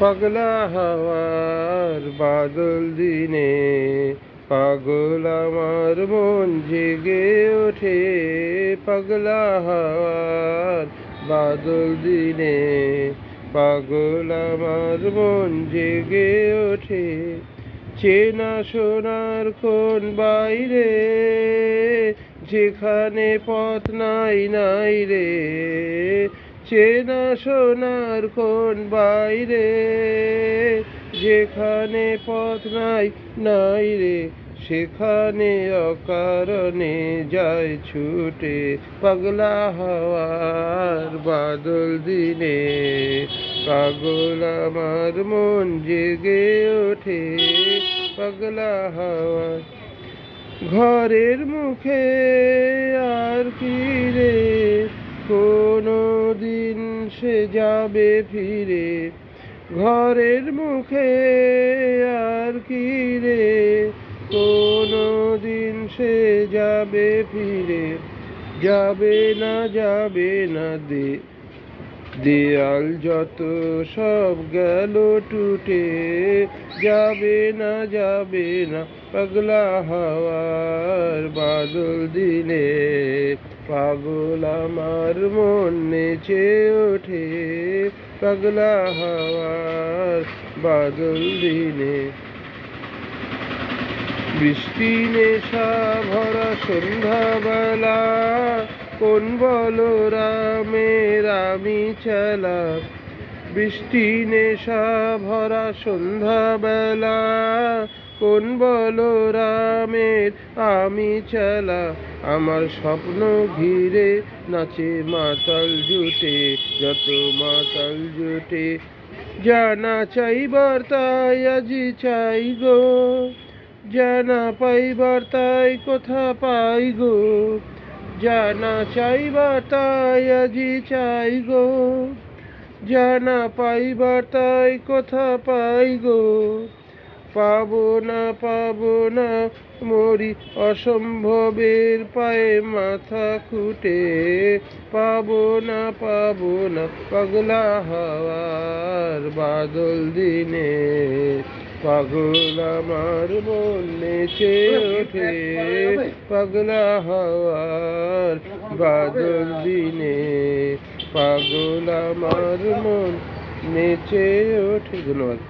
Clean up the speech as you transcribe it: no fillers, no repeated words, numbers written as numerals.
পাগলা হাওয়ার বাদল দিনে পাগল আমার মন জেগে ওঠে। পাগলা হাওয়ার বাদল দিনে পাগল আমার মন জেগে ওঠে। চেনা সোনার কোন বাইরে যেখানে পথ নাই নাই রে। চেনা সোনার কোন বাইরে যেখানে পথ নাই নাই রে। সেখানে অকারণে যায় ছুটে। পাগলা হাওয়ার বাদল দিনে পাগল আমার মন জেগে ওঠে। পাগলা হাওয়া ঘরের মুখে আর কি রে কোনো দিন সে যাবে ফিরে। ঘরের মুখে আর কি রে কোনো দিন সে যাবে ফিরে। যাবে না দেয়াল যত সব গেল টুটে। যাবে না পাগলা হাওয়ার বাদল দিনে পাগল আমার মন নেচে ওঠে। পাগলা হাওয়ার বাদল দিনে বৃষ্টি নেশা ভরা সন্ধ্যাবেলা কোন বলো রামের আমি চেলা। বৃষ্টি নেশা ভরা সন্ধ্যাবেলা কোন বলো রামের আমি চেলা। আমার স্বপ্ন ঘিরে নাচে মাতাল জুটে যত মাতাল জুটে। জানা চাইবার তাই আজি চাই গো জানা পাইবার তাই কোথা পাই গো। জানা চাইবার তাই আজি চাই গো জানা পাইবার তাই কোথা পাই গো। পাবো না মরি অসম্ভবের পায়ে মাথা খুঁটে। পাবো না পাগলা হাওয়ার বাদল দিনে পাগল আমার মন নেচে ওঠে। পাগলা হাওয়ার বাদল দিনে পাগল আমার মন নেচে ওঠে। ধন্যবাদ।